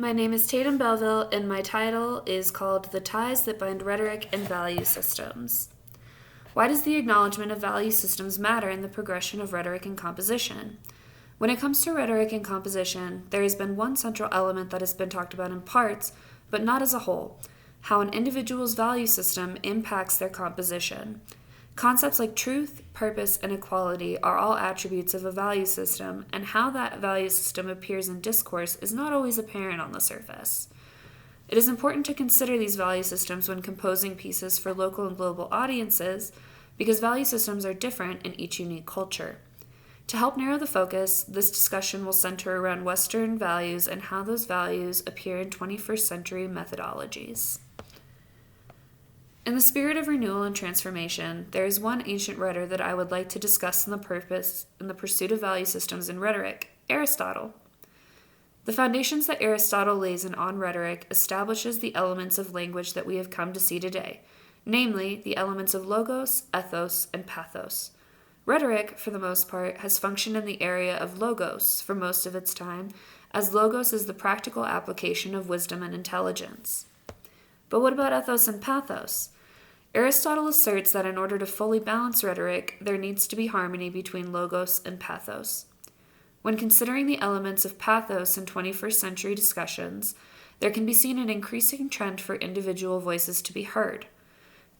My name is Tatum Belleville, and my title is called The Ties That Bind Rhetoric and Value Systems. Why does the acknowledgement of value systems matter in the progression of rhetoric and composition? When it comes to rhetoric and composition, there has been one central element that has been talked about in parts, but not as a whole: how an individual's value system impacts their composition. Concepts like truth, purpose, and equality are all attributes of a value system, and how that value system appears in discourse is not always apparent on the surface. It is important to consider these value systems when composing pieces for local and global audiences, because value systems are different in each unique culture. To help narrow the focus, this discussion will center around Western values and how those values appear in 21st century methodologies. In the spirit of renewal and transformation, there is one ancient writer that I would like to discuss in the pursuit of value systems in rhetoric: Aristotle. The foundations that Aristotle lays in on rhetoric establishes the elements of language that we have come to see today, namely the elements of logos, ethos, and pathos. Rhetoric, for the most part, has functioned in the area of logos for most of its time, as logos is the practical application of wisdom and intelligence. But what about ethos and pathos? Aristotle asserts that in order to fully balance rhetoric, there needs to be harmony between logos and pathos. When considering the elements of pathos in 21st century discussions, there can be seen an increasing trend for individual voices to be heard.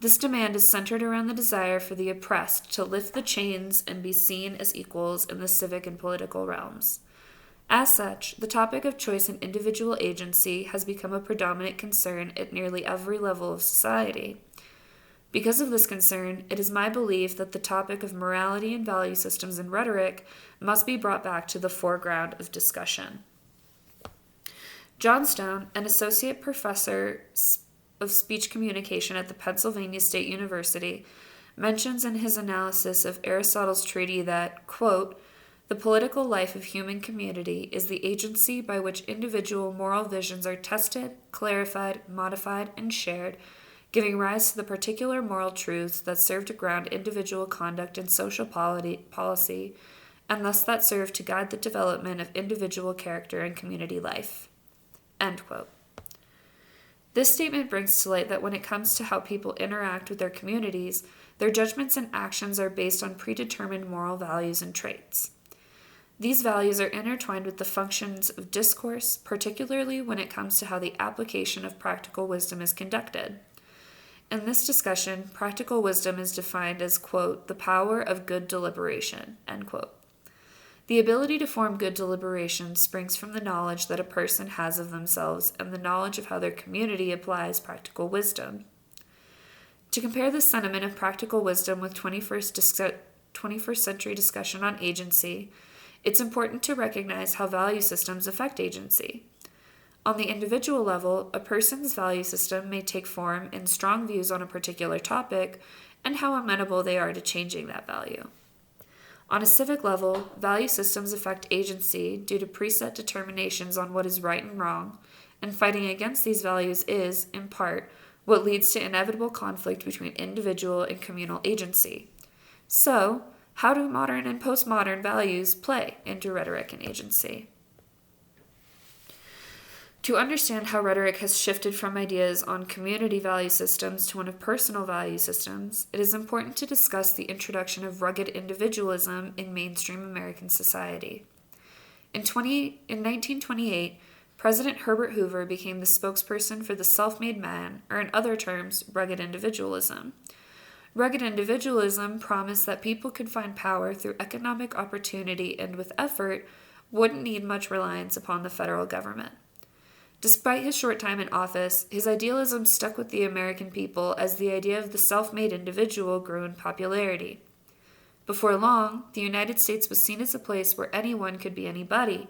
This demand is centered around the desire for the oppressed to lift the chains and be seen as equals in the civic and political realms. As such, the topic of choice and individual agency has become a predominant concern at nearly every level of society. Because of this concern, it is my belief that the topic of morality and value systems in rhetoric must be brought back to the foreground of discussion. John Stone, an associate professor of speech communication at the Pennsylvania State University, mentions in his analysis of Aristotle's treatise that, quote, "The political life of human community is the agency by which individual moral visions are tested, clarified, modified, and shared, giving rise to the particular moral truths that serve to ground individual conduct and social policy, and thus that serve to guide the development of individual character and community life." End quote. This statement brings to light that when it comes to how people interact with their communities, their judgments and actions are based on predetermined moral values and traits. These values are intertwined with the functions of discourse, particularly when it comes to how the application of practical wisdom is conducted. In this discussion, practical wisdom is defined as, quote, "the power of good deliberation," end quote. The ability to form good deliberation springs from the knowledge that a person has of themselves and the knowledge of how their community applies practical wisdom. To compare the sentiment of practical wisdom with 21st century discussion on agency, it's important to recognize how value systems affect agency. On the individual level, a person's value system may take form in strong views on a particular topic and how amenable they are to changing that value. On a civic level, value systems affect agency due to preset determinations on what is right and wrong, and fighting against these values is, in part, what leads to inevitable conflict between individual and communal agency. So, how do modern and postmodern values play into rhetoric and agency? To understand how rhetoric has shifted from ideas on community value systems to one of personal value systems, it is important to discuss the introduction of rugged individualism in mainstream American society. In 1928, President Herbert Hoover became the spokesperson for the self-made man, or in other terms, rugged individualism. Rugged individualism promised that people could find power through economic opportunity and with effort wouldn't need much reliance upon the federal government. Despite his short time in office, his idealism stuck with the American people as the idea of the self-made individual grew in popularity. Before long, the United States was seen as a place where anyone could be anybody,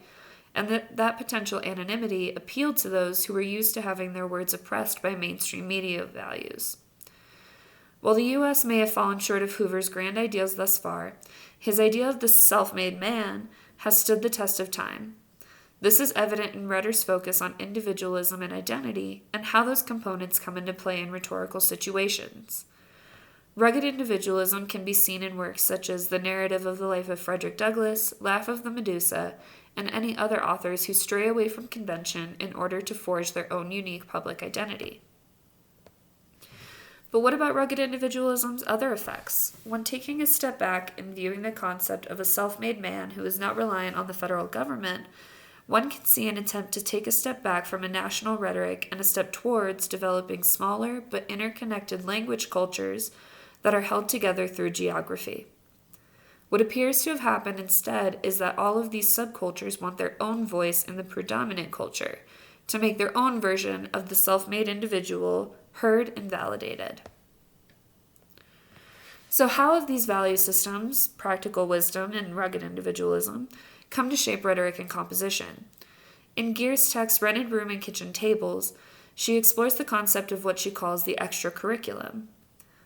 and that potential anonymity appealed to those who were used to having their words oppressed by mainstream media values. While the U.S. may have fallen short of Hoover's grand ideals thus far, his idea of the self-made man has stood the test of time. This is evident in Rhetoric's focus on individualism and identity, and how those components come into play in rhetorical situations. Rugged individualism can be seen in works such as The Narrative of the Life of Frederick Douglass, Laugh of the Medusa, and any other authors who stray away from convention in order to forge their own unique public identity. But what about rugged individualism's other effects? When taking a step back and viewing the concept of a self-made man who is not reliant on the federal government, one can see an attempt to take a step back from a national rhetoric and a step towards developing smaller but interconnected language cultures that are held together through geography. What appears to have happened instead is that all of these subcultures want their own voice in the predominant culture, to make their own version of the self-made individual heard and validated. So how have these value systems, practical wisdom, and rugged individualism, come to shape rhetoric and composition? In Geer's text, Rented Room and Kitchen Tables, she explores the concept of what she calls the extra curriculum.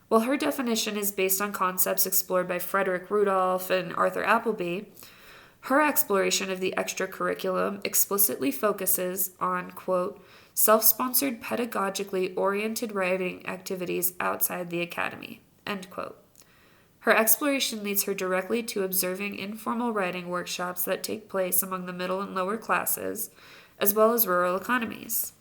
While her definition is based on concepts explored by Frederick Rudolph and Arthur Appleby, her exploration of the extra curriculum explicitly focuses on, quote, self-sponsored pedagogically oriented writing activities outside the academy, end quote. Her exploration leads her directly to observing informal writing workshops that take place among the middle and lower classes, as well as rural economies.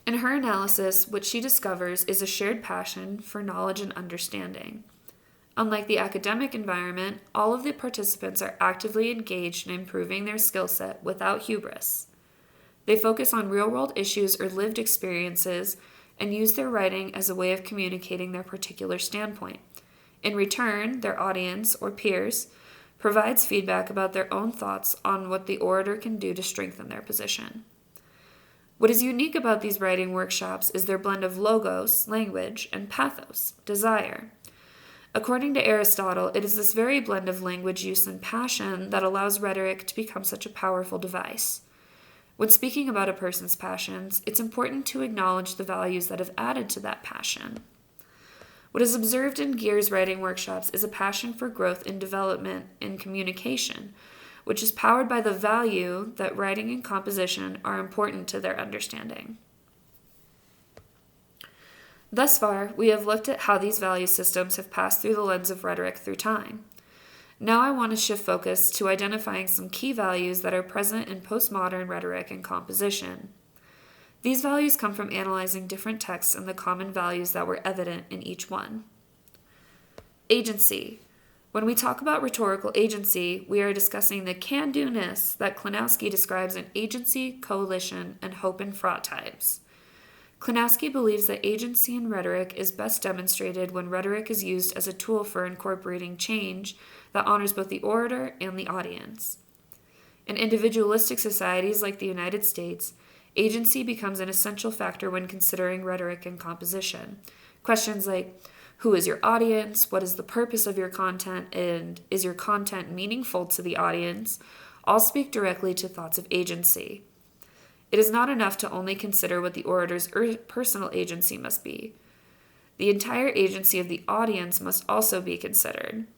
In her analysis, what she discovers is a shared passion for knowledge and understanding. Unlike the academic environment, all of the participants are actively engaged in improving their skill set without hubris. They focus on real-world issues or lived experiences and use their writing as a way of communicating their particular standpoint. In return, their audience, or peers, provides feedback about their own thoughts on what the orator can do to strengthen their position. What is unique about these writing workshops is their blend of logos, language, and pathos, desire. According to Aristotle, it is this very blend of language use and passion that allows rhetoric to become such a powerful device. When speaking about a person's passions, it's important to acknowledge the values that have added to that passion. What is observed in Geer's writing workshops is a passion for growth and development in communication, which is powered by the value that writing and composition are important to their understanding. Thus far, we have looked at how these value systems have passed through the lens of rhetoric through time. Now I want to shift focus to identifying some key values that are present in postmodern rhetoric and composition. These values come from analyzing different texts and the common values that were evident in each one. Agency. When we talk about rhetorical agency, we are discussing the can-do-ness that Klonowski describes in agency, coalition, and hope and fraught types. Klonowski believes that agency in rhetoric is best demonstrated when rhetoric is used as a tool for incorporating change that honors both the orator and the audience. In individualistic societies like the United States, agency becomes an essential factor when considering rhetoric and composition. Questions like, who is your audience? What is the purpose of your content? And is your content meaningful to the audience? All speak directly to thoughts of agency. It is not enough to only consider what the orator's personal agency must be. The entire agency of the audience must also be considered.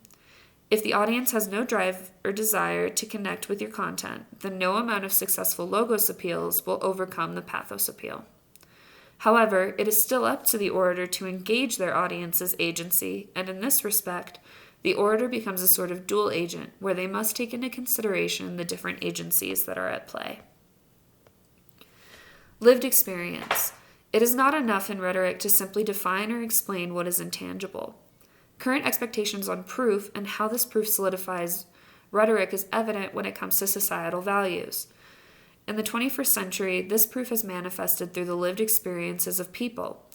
If the audience has no drive or desire to connect with your content, then no amount of successful logos appeals will overcome the pathos appeal. However, it is still up to the orator to engage their audience's agency, and in this respect, the orator becomes a sort of dual agent where they must take into consideration the different agencies that are at play. Lived experience. It is not enough in rhetoric to simply define or explain what is intangible. Current expectations on proof and how this proof solidifies rhetoric is evident when it comes to societal values. In the 21st century, this proof has manifested through the lived experiences of people.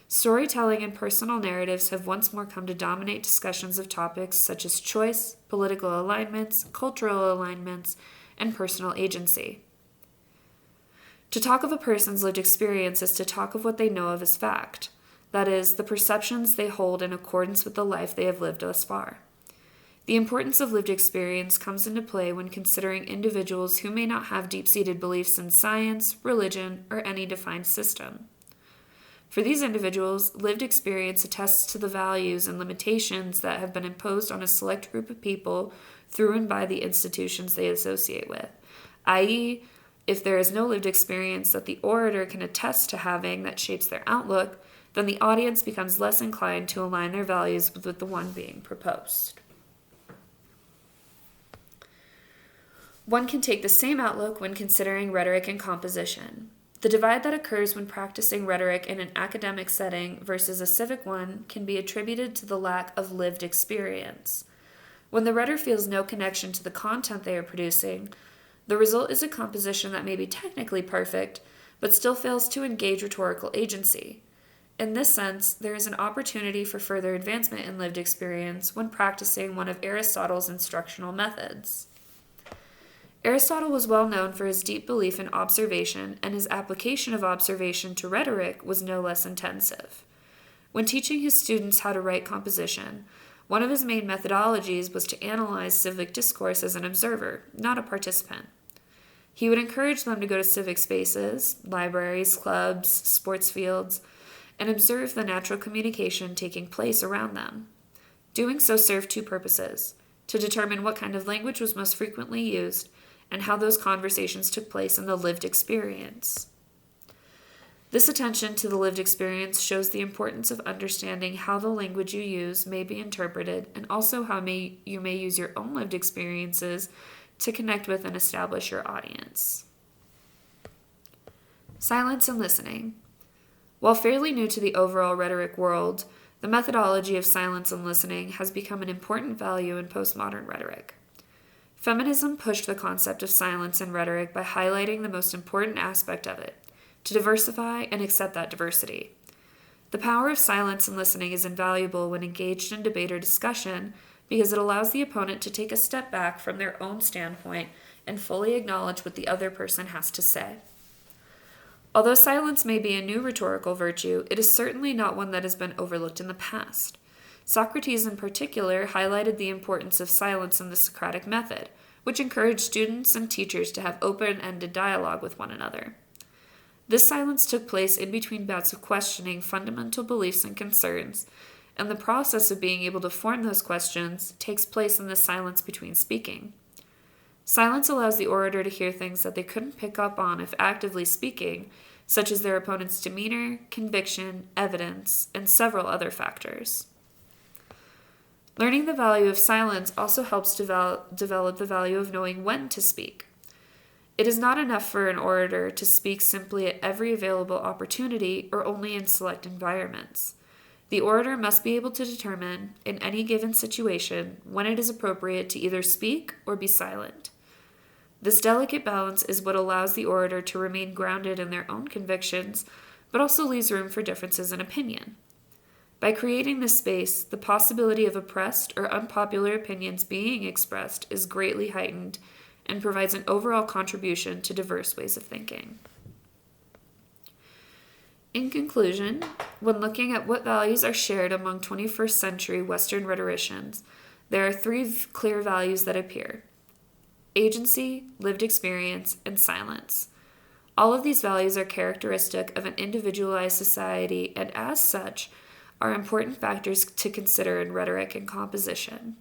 Storytelling and personal narratives have once more come to dominate discussions of topics such as choice, political alignments, cultural alignments, and personal agency. To talk of a person's lived experience is to talk of what they know of as fact, that is, the perceptions they hold in accordance with the life they have lived thus far. The importance of lived experience comes into play when considering individuals who may not have deep-seated beliefs in science, religion, or any defined system. For these individuals, lived experience attests to the values and limitations that have been imposed on a select group of people through and by the institutions they associate with, i.e., if there is no lived experience that the orator can attest to having that shapes their outlook, then the audience becomes less inclined to align their values with the one being proposed. One can take the same outlook when considering rhetoric and composition. The divide that occurs when practicing rhetoric in an academic setting versus a civic one can be attributed to the lack of lived experience. When the writer feels no connection to the content they are producing, the result is a composition that may be technically perfect, but still fails to engage rhetorical agency. In this sense, there is an opportunity for further advancement in lived experience when practicing one of Aristotle's instructional methods. Aristotle was well known for his deep belief in observation, and his application of observation to rhetoric was no less intensive. When teaching his students how to write composition, one of his main methodologies was to analyze civic discourse as an observer, not a participant. He would encourage them to go to civic spaces, libraries, clubs, sports fields, and observe the natural communication taking place around them. Doing so served two purposes: to determine what kind of language was most frequently used and how those conversations took place in the lived experience. This attention to the lived experience shows the importance of understanding how the language you use may be interpreted, and also how you may use your own lived experiences to connect with and establish your audience. Silence and listening. While fairly new to the overall rhetoric world, the methodology of silence and listening has become an important value in postmodern rhetoric. Feminism pushed the concept of silence in rhetoric by highlighting the most important aspect of it: to diversify and accept that diversity. The power of silence and listening is invaluable when engaged in debate or discussion because it allows the opponent to take a step back from their own standpoint and fully acknowledge what the other person has to say. Although silence may be a new rhetorical virtue, it is certainly not one that has been overlooked in the past. Socrates in particular highlighted the importance of silence in the Socratic method, which encouraged students and teachers to have open-ended dialogue with one another. This silence took place in between bouts of questioning fundamental beliefs and concerns, and the process of being able to form those questions takes place in the silence between speaking. Silence allows the orator to hear things that they couldn't pick up on if actively speaking, such as their opponent's demeanor, conviction, evidence, and several other factors. Learning the value of silence also helps develop the value of knowing when to speak. It is not enough for an orator to speak simply at every available opportunity or only in select environments. The orator must be able to determine, in any given situation, when it is appropriate to either speak or be silent. This delicate balance is what allows the orator to remain grounded in their own convictions, but also leaves room for differences in opinion. By creating this space, the possibility of oppressed or unpopular opinions being expressed is greatly heightened and provides an overall contribution to diverse ways of thinking. In conclusion, when looking at what values are shared among 21st century Western rhetoricians, there are three clear values that appear: agency, lived experience, and silence. All of these values are characteristic of an individualized society, and as such, are important factors to consider in rhetoric and composition.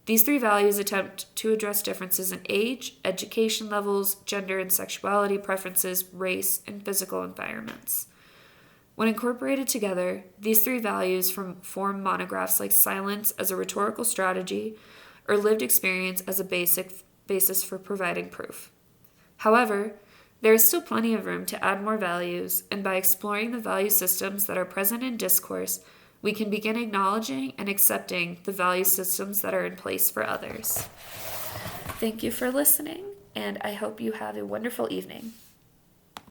These three values attempt to address differences in age, education levels, gender and sexuality preferences, race, and physical environments. When incorporated together, these three values form monographs like Silence as a Rhetorical Strategy or Lived Experience as a basis for providing proof. However, there is still plenty of room to add more values, and by exploring the value systems that are present in discourse, we can begin acknowledging and accepting the value systems that are in place for others. Thank you for listening, and I hope you have a wonderful evening.